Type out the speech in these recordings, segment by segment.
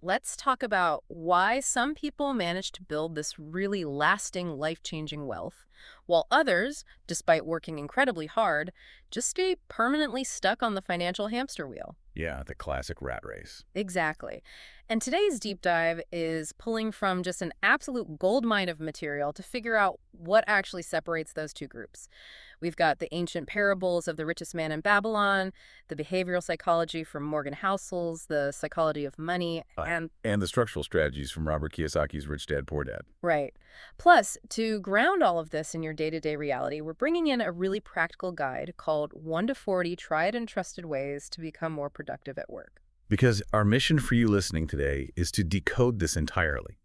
Let's talk about why some people manage to build this really lasting, life-changing wealth, while others, despite working incredibly hard, just stay permanently stuck on the financial hamster wheel. Yeah, the classic rat race. Exactly. And today's deep dive is pulling from just an absolute goldmine of material to figure out what actually separates those two groups. We've got the ancient parables of the richest man in Babylon, the behavioral psychology from Morgan Housel's The Psychology of Money, Uh, and and the structural strategies from Robert Kiyosaki's Rich Dad, Poor Dad. right. Plus, to ground all of this in your day-to-day reality, we're bringing in a really practical guide called 1 to 40 Tried and Trusted Ways to Become More Productive at Work. Because our mission for you listening today is to decode this entirely.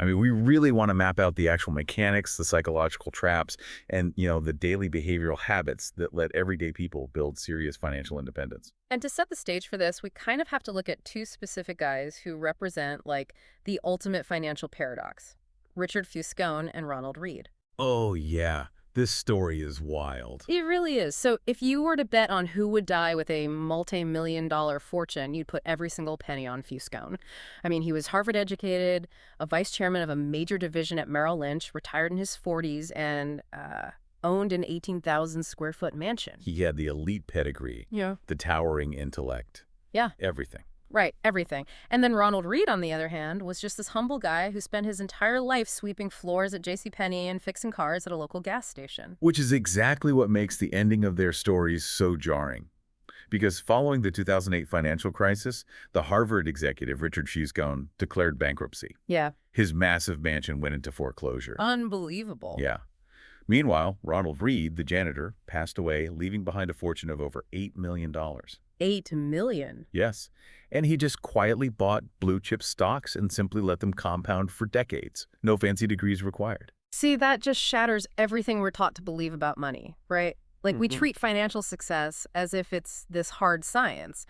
I mean, we really want to map out the actual mechanics, the psychological traps, and, the daily behavioral habits that let everyday people build serious financial independence. And to set the stage for this, we kind of have to look at two specific guys who represent, like, the ultimate financial paradox: Richard Fuscone and Ronald Read. Oh, yeah. This story is wild. It really is. So if you were to bet on who would die with a multi-million-dollar fortune, you'd put every single penny on Fuscone. I mean, he was Harvard educated, a vice chairman of a major division at Merrill Lynch, retired in his 40s, and owned an 18,000 square foot mansion. He had the elite pedigree, Yeah. the towering intellect, Yeah. everything. Right, everything. And then Ronald Read, on the other hand, was just this humble guy who spent his entire life sweeping floors at JCPenney and fixing cars at a local gas station. Which is exactly what makes the ending of their stories so jarring. Because following the 2008 financial crisis, the Harvard executive Richard Fuscone declared bankruptcy. Yeah. His massive mansion went into foreclosure. Unbelievable. Yeah. Meanwhile, Ronald Read, the janitor, passed away, leaving behind a fortune of over $8 million. 8 million. Yes. And he just quietly bought blue-chip stocks and simply let them compound for decades. No fancy degrees required. See, that just shatters everything we're taught to believe about money, right? Like, we treat financial success as if it's this hard science.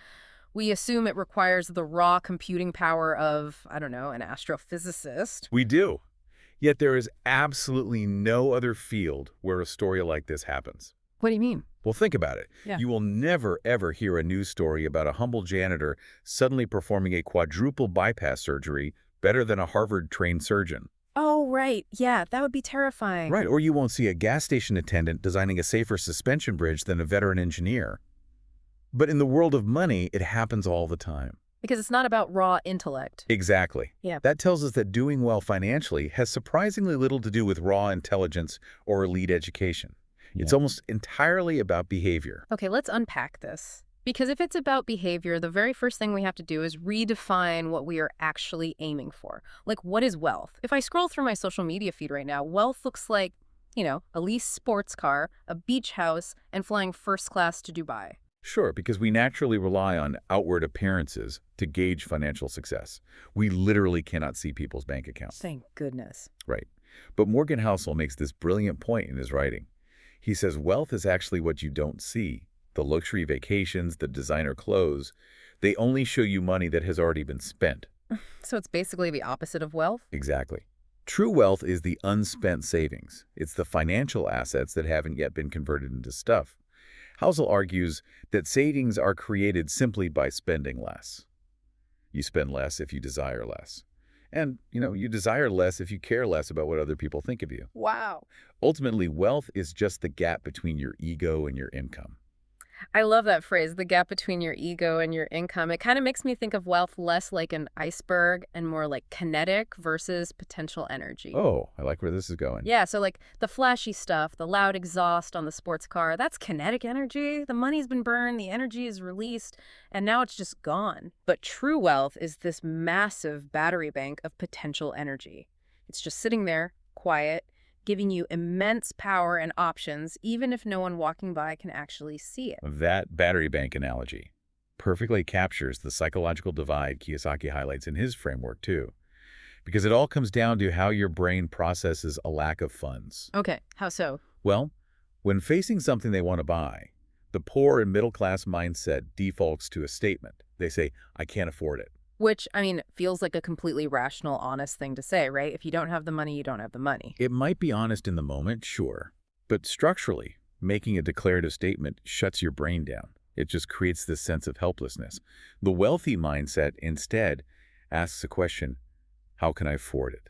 We assume it requires the raw computing power of, I don't know, an astrophysicist. We do. Yet there is absolutely no other field where a story like this happens. What do you mean? Well, think about it. Yeah. You will never, ever hear a news story about a humble janitor suddenly performing a quadruple bypass surgery better than a Harvard-trained surgeon. Oh, right. Yeah, that would be terrifying. Right, or you won't see a gas station attendant designing a safer suspension bridge than a veteran engineer. But in the world of money, it happens all the time. Because it's not about raw intellect. Exactly. Yeah. That tells us that doing well financially has surprisingly little to do with raw intelligence or elite education. It's almost entirely about behavior. Okay, let's unpack this. Because if it's about behavior, the very first thing we have to do is redefine what we are actually aiming for. Like, what is wealth? If I scroll through my social media feed right now, wealth looks like, a leased sports car, a beach house, and flying first class to Dubai. Sure, because we naturally rely on outward appearances to gauge financial success. We literally cannot see people's bank accounts. Thank goodness. Right. But Morgan Housel makes this brilliant point in his writing. He says wealth is actually what you don't see. The luxury vacations, the designer clothes, they only show you money that has already been spent. So it's basically the opposite of wealth? Exactly. True wealth is the unspent savings. It's the financial assets that haven't yet been converted into stuff. Housel argues that savings are created simply by spending less. You spend less if you desire less. And, you desire less if you care less about what other people think of you. Wow. Ultimately, wealth is just the gap between your ego and your income. I love that phrase, the gap between your ego and your income. It kind of makes me think of wealth less like an iceberg and more like kinetic versus potential energy. Oh, I like where this is going. Yeah, so like the flashy stuff, the loud exhaust on the sports car, that's kinetic energy. The money's been burned, the energy is released, and now it's just gone. But true wealth is this massive battery bank of potential energy. It's just sitting there, quiet, giving you immense power and options, even if no one walking by can actually see it. That battery bank analogy perfectly captures the psychological divide Kiyosaki highlights in his framework, too. Because it all comes down to how your brain processes a lack of funds. Okay, how so? Well, when facing something they want to buy, the poor and middle-class mindset defaults to a statement. They say, I can't afford it. Which, I mean, feels like a completely rational, honest thing to say, right? If you don't have the money, you don't have the money. It might be honest in the moment, sure. But structurally, making a declarative statement shuts your brain down. It just creates this sense of helplessness. The wealthy mindset, instead, asks a question, how can I afford it?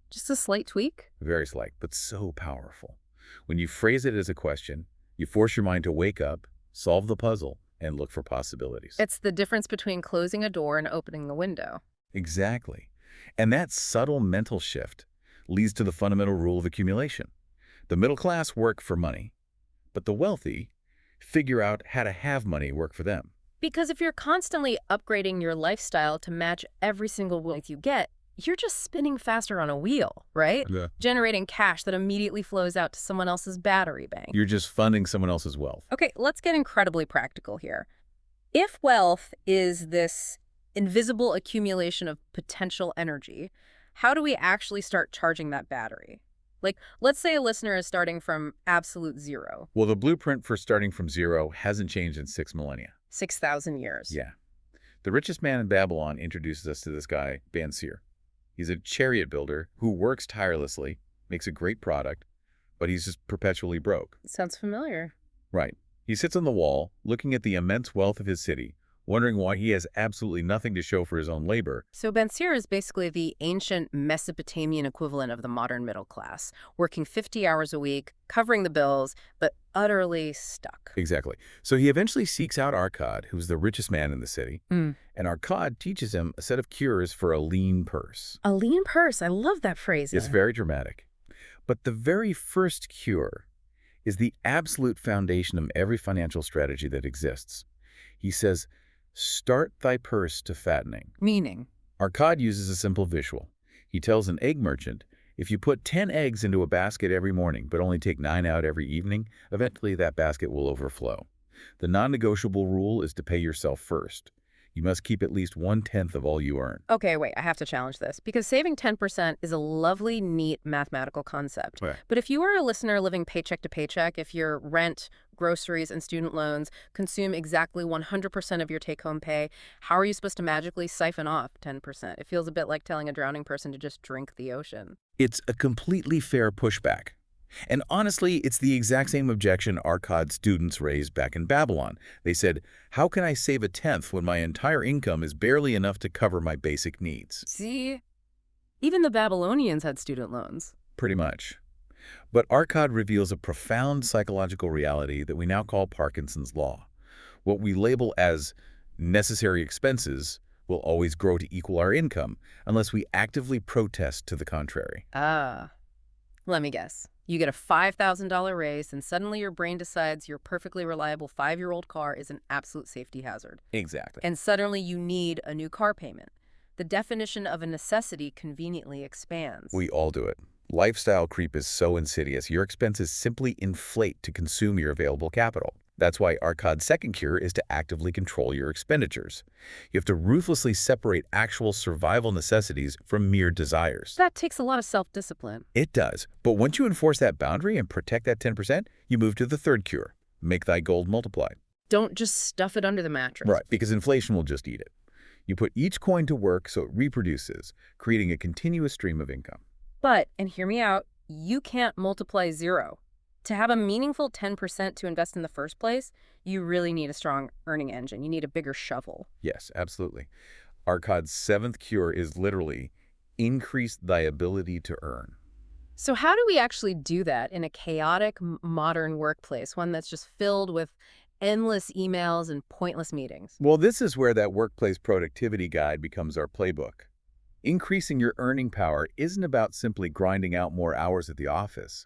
Just a slight tweak? Very slight, but so powerful. When you phrase it as a question, you force your mind to wake up, solve the puzzle, and look for possibilities. It's the difference between closing a door and opening the window. Exactly. And that subtle mental shift leads to the fundamental rule of accumulation. The middle class work for money, but the wealthy figure out how to have money work for them. Because if you're constantly upgrading your lifestyle to match every single wealth you get, you're just spinning faster on a wheel, right? Yeah. Generating cash that immediately flows out to someone else's battery bank. You're just funding someone else's wealth. Okay, let's get incredibly practical here. If wealth is this invisible accumulation of potential energy, how do we actually start charging that battery? Like, let's say a listener is starting from absolute zero, Well, the blueprint for starting from zero hasn't changed in 6 millennia. 6,000 years. Yeah. The richest man in Babylon introduces us to this guy, Bansir. He's a chariot builder who works tirelessly, makes a great product, but he's just perpetually broke. Sounds familiar. Right. He sits on the wall, looking at the immense wealth of his city, wondering why he has absolutely nothing to show for his own labor. So Bansir is basically the ancient Mesopotamian equivalent of the modern middle class, working 50 hours a week, covering the bills, but utterly stuck. Exactly. So he eventually seeks out Arkad, who's the richest man in the city, Mm. and Arkad teaches him a set of cures for a lean purse. A lean purse. I love that phrase. It's very dramatic. But the very first cure is the absolute foundation of every financial strategy that exists. He says, start thy purse to fattening. Meaning? Arkad uses a simple visual. He tells an egg merchant, if you put 10 eggs into a basket every morning, but only take 9 out every evening, eventually that basket will overflow. The non-negotiable rule is to pay yourself first. You must keep at least 1/10 of all you earn. Okay, wait, I have to challenge this because saving 10% is a lovely, neat mathematical concept. Right. But if you are a listener living paycheck to paycheck, if your rent, groceries, and student loans consume exactly 100% of your take-home pay, how are you supposed to magically siphon off 10%? It feels a bit like telling a drowning person to just drink the ocean. It's a completely fair pushback. And honestly, it's the exact same objection Arkad's students raised back in Babylon. They said, how can I save 1/10 when my entire income is barely enough to cover my basic needs? See? Even the Babylonians had student loans. Pretty much. But Arkad reveals a profound psychological reality that we now call Parkinson's Law. What we label as necessary expenses will always grow to equal our income unless we actively protest to the contrary. Ah. Let me guess. You get a $5,000 raise, and suddenly your brain decides your perfectly reliable 5-year-old car is an absolute safety hazard. Exactly. And suddenly you need a new car payment. The definition of a necessity conveniently expands. We all do it. Lifestyle creep is so insidious, your expenses simply inflate to consume your available capital. That's why Arkad's second cure is to actively control your expenditures. You have to ruthlessly separate actual survival necessities from mere desires. That takes a lot of self-discipline. It does. But once you enforce that boundary and protect that 10%, you move to the third cure. Make thy gold multiply. Don't just stuff it under the mattress. Right, because inflation will just eat it. You put each coin to work so it reproduces, creating a continuous stream of income. But, and hear me out, you can't multiply zero. To have a meaningful 10% to invest in the first place, you really need a strong earning engine. You need a bigger shovel. Yes, absolutely. Arkad's seventh cure is literally increase thy ability to earn. So how do we actually do that in a chaotic modern workplace, one that's just filled with endless emails and pointless meetings? Well, this is where that workplace productivity guide becomes our playbook. Increasing your earning power isn't about simply grinding out more hours at the office.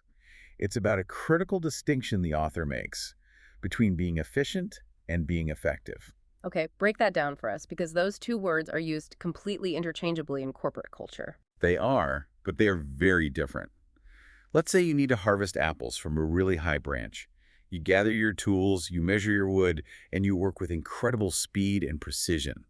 It's about a critical distinction the author makes between being efficient and being effective. Okay, break that down for us, because those two words are used completely interchangeably in corporate culture. They are, but they are very different. Let's say you need to harvest apples from a really high branch. You gather your tools, you measure your wood, and you work with incredible speed and precision.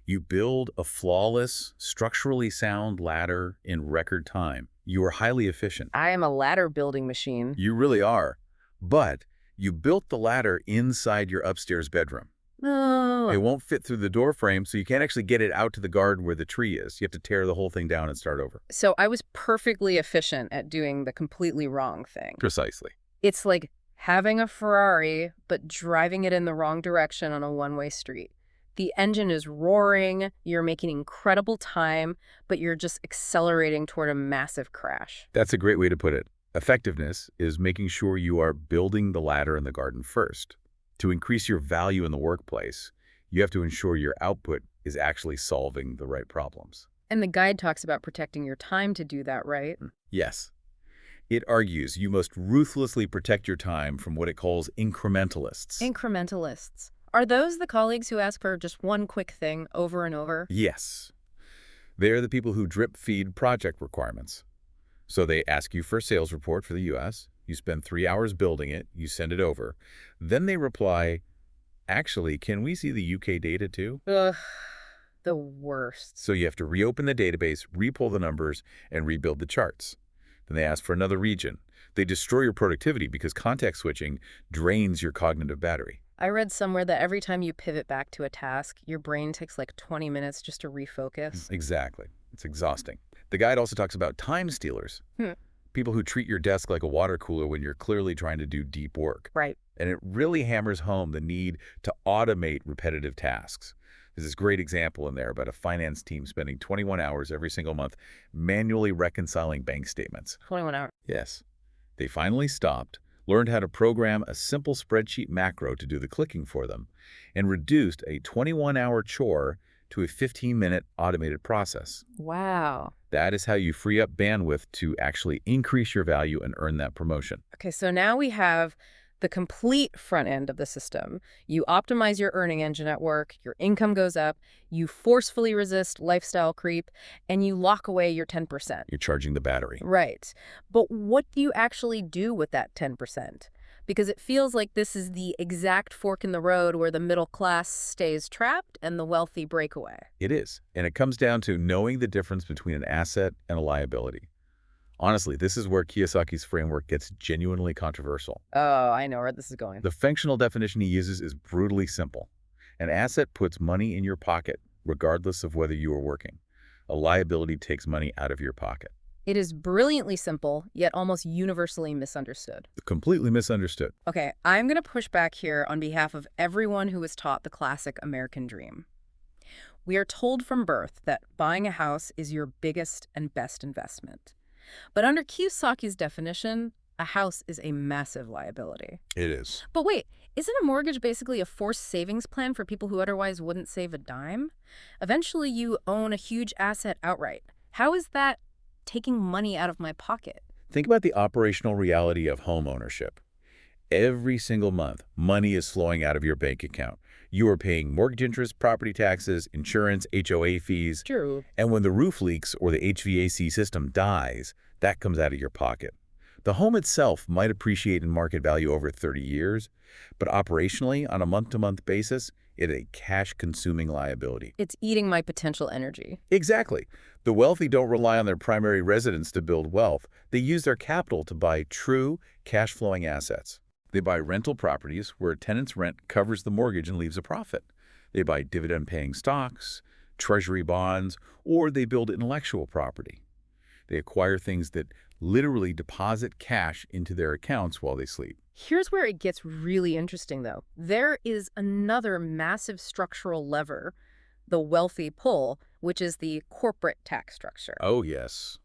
You build a flawless, structurally sound ladder in record time. You are highly efficient. I am a ladder building machine. You really are. But you built the ladder inside your upstairs bedroom. Oh. It won't fit through the door frame, so you can't actually get it out to the garden where the tree is. You have to tear the whole thing down and start over. So I was perfectly efficient at doing the completely wrong thing. Precisely. It's like Having a Ferrari, but driving it in the wrong direction on a one-way street. The engine is roaring, you're making incredible time, but you're just accelerating toward a massive crash. That's a great way to put it. Effectiveness is making sure you are building the ladder in the garden first. To increase your value in the workplace, you have to ensure your output is actually solving the right problems. And the guide talks about protecting your time to do that, right? Yes. It argues you must ruthlessly protect your time from what it calls incrementalists. Incrementalists. Are those the colleagues who ask for just one quick thing over and over? Yes. They're the people who drip-feed project requirements. So they ask you for a sales report for the U.S., you spend 3 hours building it, you send it over. Then they reply, actually, can we see the UK data too? Ugh, the worst. So you have to reopen the database, repull the numbers, and rebuild the charts. Then they ask for another region. They destroy your productivity because context switching drains your cognitive battery. I read somewhere that every time you pivot back to a task, your brain takes like 20 minutes just to refocus. Exactly. It's exhausting. The guide also talks about time stealers. People who treat your desk like a water cooler when you're clearly trying to do deep work. Right. And it really hammers home the need to automate repetitive tasks. There's this great example in there about a finance team spending 21 hours every single month manually reconciling bank statements. 21 hours. Yes. They finally stopped, learned how to program a simple spreadsheet macro to do the clicking for them, and reduced a 21-hour chore to a 15-minute automated process. Wow. That is how you free up bandwidth to actually increase your value and earn that promotion. Okay, so now we have the complete front end of the system. You optimize your earning engine at work, your income goes up, you forcefully resist lifestyle creep, and you lock away your 10%. You're charging the battery. Right. But what do you actually do with that 10%? Because it feels like this is the exact fork in the road where the middle class stays trapped and the wealthy break away. It is. And it comes down to knowing the difference between an asset and a liability. Honestly, this is where Kiyosaki's framework gets genuinely controversial. Oh, I know where this is going. The functional definition he uses is brutally simple. An asset puts money in your pocket, regardless of whether you are working. A liability takes money out of your pocket. It is brilliantly simple, yet almost universally misunderstood. Completely misunderstood. Okay, I'm going to push back here on behalf of everyone who was taught the classic American dream. We are told from birth that buying a house is your biggest and best investment. But under Kiyosaki's definition, a house is a massive liability. It is. But wait, isn't a mortgage basically a forced savings plan for people who otherwise wouldn't save a dime? Eventually, you own a huge asset outright. How is that taking money out of my pocket? Think about the operational reality of home ownership. Every single month, money is flowing out of your bank account. You are paying mortgage interest, property taxes, insurance, HOA fees. True. And when the roof leaks or the HVAC system dies, that comes out of your pocket. The home itself might appreciate in market value over 30 years, but operationally, on a month-to-month basis, it is a cash-consuming liability. It's eating my potential energy. Exactly. The wealthy don't rely on their primary residence to build wealth. They use their capital to buy true, cash-flowing assets. They buy rental properties where a tenant's rent covers the mortgage and leaves a profit. They buy dividend-paying stocks, treasury bonds, or they build intellectual property. They acquire things that literally deposit cash into their accounts while they sleep. Here's where it gets really interesting, though. There is another massive structural lever the wealthy pull, which is the corporate tax structure. Oh, yes.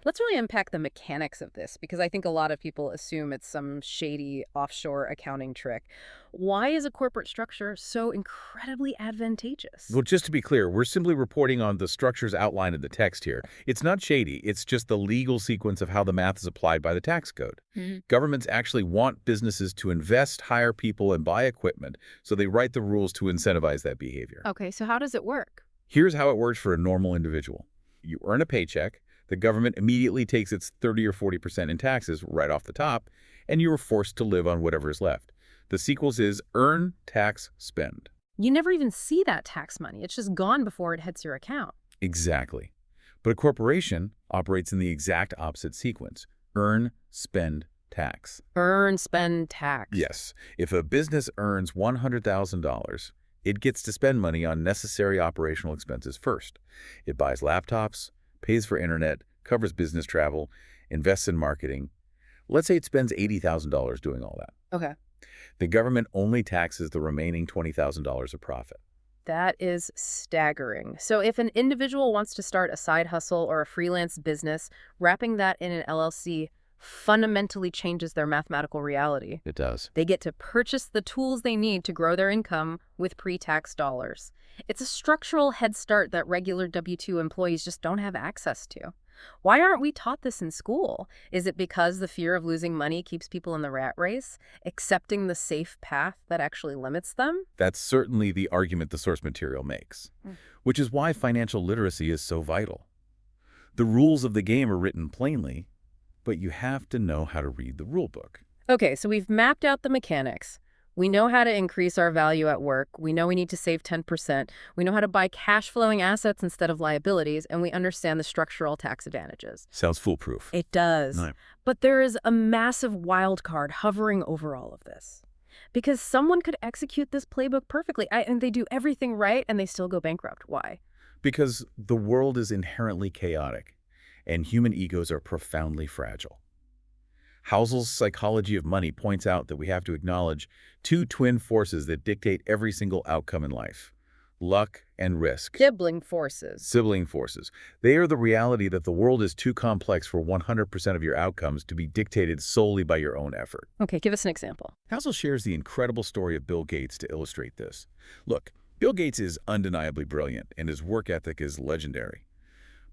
Let's really unpack the mechanics of this, because I think a lot of people assume it's some shady offshore accounting trick. Why is a corporate structure so incredibly advantageous? Well, just to be clear, we're simply reporting on the structures outlined in the text here. It's not shady. It's just the legal sequence of how the math is applied by the tax code. Governments actually want businesses to invest, hire people, and buy equipment, so they write the rules to incentivize that behavior. Okay, so how does it work? Here's how it works for a normal individual. You earn a paycheck. The government immediately takes its 30 or 40% in taxes right off the top, and you are forced to live on whatever is left. The sequence is earn, tax, spend. You never even see that tax money. It's just gone before it hits your account. Exactly. But a corporation operates in the exact opposite sequence. Earn, spend, tax. Earn, spend, tax. Yes. If a business earns $100,000, it gets to spend money on necessary operational expenses first. It buys laptops, pays for internet, covers business travel, invests in marketing. Let's say it spends $80,000 doing all that. Okay. The government only taxes the remaining $20,000 of profit. That is staggering. So if an individual wants to start a side hustle or a freelance business, wrapping that in an LLC fundamentally changes their mathematical reality. It does. They get to purchase the tools they need to grow their income with pre-tax dollars. It's a structural head start that regular W-2 employees just don't have access to. Why aren't we taught this in school? Is it because the fear of losing money keeps people in the rat race, accepting the safe path that actually limits them? That's certainly the argument the source material makes, which is why financial literacy is so vital. The rules of the game are written plainly, but you have to know how to read the rule book. Okay, so we've mapped out the mechanics. We know how to increase our value at work. We know we need to save 10%. We know how to buy cash-flowing assets instead of liabilities, and we understand the structural tax advantages. Sounds foolproof. It does. No. But there is a massive wild card hovering over all of this. Because someone could execute this playbook perfectly, and they do everything right, and they still go bankrupt. Why? Because the world is inherently chaotic, and human egos are profoundly fragile. Housel's Psychology of Money points out that we have to acknowledge two twin forces that dictate every single outcome in life: luck and risk. Sibling forces. Sibling forces. They are the reality that the world is too complex for 100% of your outcomes to be dictated solely by your own effort. Okay, give us an example. Housel shares the incredible story of Bill Gates to illustrate this. Look, Bill Gates is undeniably brilliant, and his work ethic is legendary.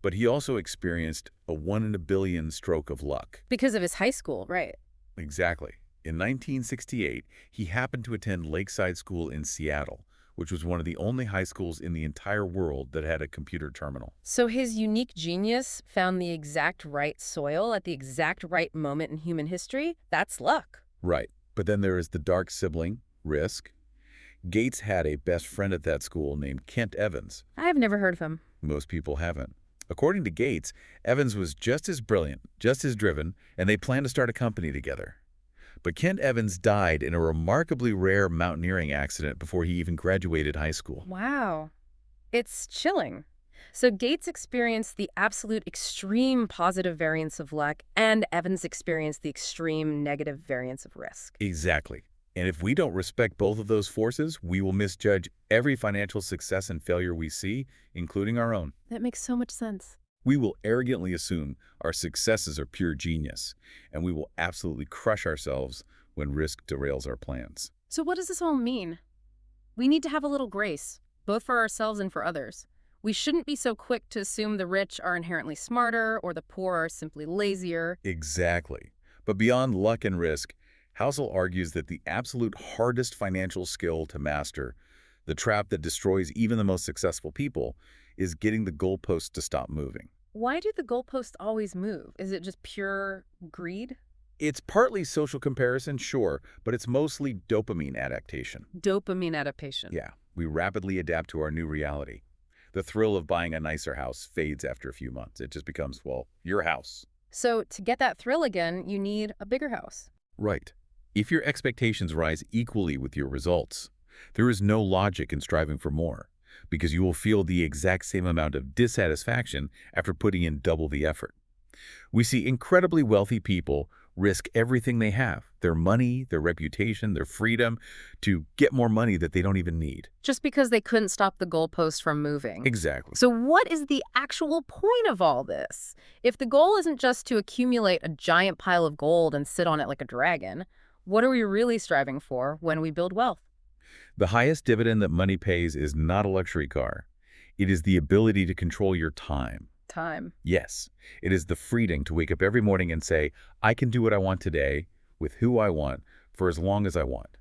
But he also experienced a 1 in a billion stroke of luck. Because of his high school, right? Exactly. In 1968, he happened to attend Lakeside School in Seattle, which was one of the only high schools in the entire world that had a computer terminal. So his unique genius found the exact right soil at the exact right moment in human history? That's luck. Right. But then there is the dark sibling, risk. Gates had a best friend at that school named Kent Evans. I've never heard of him. Most people haven't. According to Gates, Evans was just as brilliant, just as driven, and they planned to start a company together. But Kent Evans died in a remarkably rare mountaineering accident before he even graduated high school. Wow. It's chilling. So Gates experienced the absolute extreme positive variance of luck, and Evans experienced the extreme negative variance of risk. Exactly. And if we don't respect both of those forces, we will misjudge every financial success and failure we see, including our own. That makes so much sense. We will arrogantly assume our successes are pure genius, and we will absolutely crush ourselves when risk derails our plans. So what does this all mean? We need to have a little grace, both for ourselves and for others. We shouldn't be so quick to assume the rich are inherently smarter or the poor are simply lazier. Exactly. But beyond luck and risk, Housel argues that the absolute hardest financial skill to master, the trap that destroys even the most successful people, is getting the goalposts to stop moving. Why do the goalposts always move? Is it just pure greed? It's partly social comparison, sure, but it's mostly dopamine adaptation. Dopamine adaptation. Yeah, we rapidly adapt to our new reality. The thrill of buying a nicer house fades after a few months. It just becomes, well, your house. So to get that thrill again, you need a bigger house. Right. If your expectations rise equally with your results, there is no logic in striving for more, because you will feel the exact same amount of dissatisfaction after putting in double the effort. We see incredibly wealthy people risk everything they have, their money, their reputation, their freedom, to get more money that they don't even need. Just because they couldn't stop the goalposts from moving. Exactly. So what is the actual point of all this? If the goal isn't just to accumulate a giant pile of gold and sit on it like a dragon, what are we really striving for when we build wealth? The highest dividend that money pays is not a luxury car. It is the ability to control your time. Time. Yes, it is the freedom to wake up every morning and say, I can do what I want today, with who I want, for as long as I want.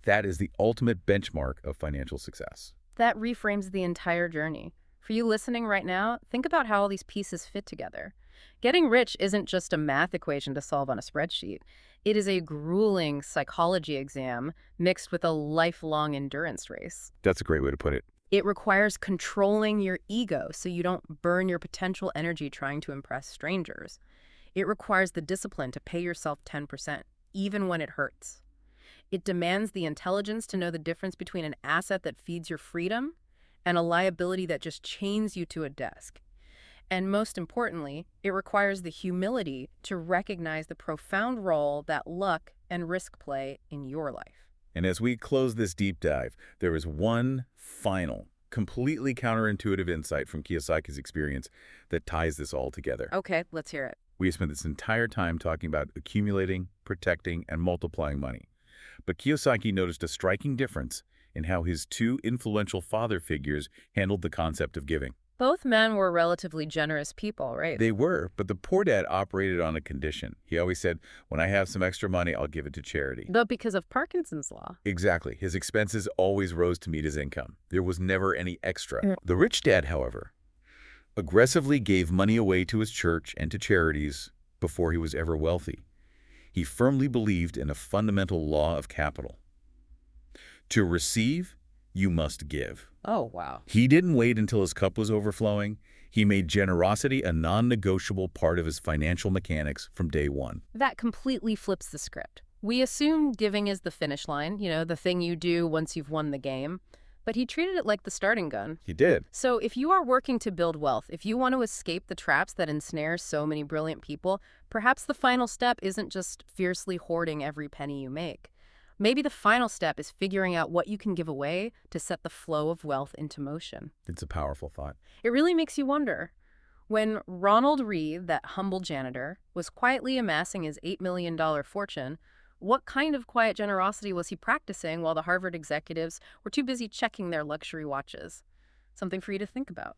That is the ultimate benchmark of financial success. That reframes the entire journey. For you listening right now, think about how all these pieces fit together. Getting rich isn't just a math equation to solve on a spreadsheet. It is a grueling psychology exam mixed with a lifelong endurance race. That's a great way to put it. It requires controlling your ego so you don't burn your potential energy trying to impress strangers. It requires the discipline to pay yourself 10%, even when it hurts. It demands the intelligence to know the difference between an asset that feeds your freedom and a liability that just chains you to a desk. And most importantly, it requires the humility to recognize the profound role that luck and risk play in your life. And as we close this deep dive, there is one final, completely counterintuitive insight from Kiyosaki's experience that ties this all together. Okay, let's hear it. We have spent this entire time talking about accumulating, protecting, and multiplying money. But Kiyosaki noticed a striking difference in how his two influential father figures handled the concept of giving. Both men were relatively generous people, right? They were, but the poor dad operated on a condition. He always said, when I have some extra money, I'll give it to charity. But because of Parkinson's law. Exactly. His expenses always rose to meet his income. There was never any extra. The rich dad, however, aggressively gave money away to his church and to charities before he was ever wealthy. He firmly believed in a fundamental law of capital. To receive, you must give. Oh, wow. He didn't wait until his cup was overflowing. He made generosity a non-negotiable part of his financial mechanics from day one. That completely flips the script. We assume giving is the finish line, the thing you do once you've won the game. But he treated it like the starting gun. He did. So if you are working to build wealth, if you want to escape the traps that ensnare so many brilliant people, perhaps the final step isn't just fiercely hoarding every penny you make. Maybe the final step is figuring out what you can give away to set the flow of wealth into motion. It's a powerful thought. It really makes you wonder. When Ronald Reed, that humble janitor, was quietly amassing his $8 million fortune, what kind of quiet generosity was he practicing while the Harvard executives were too busy checking their luxury watches? Something for you to think about.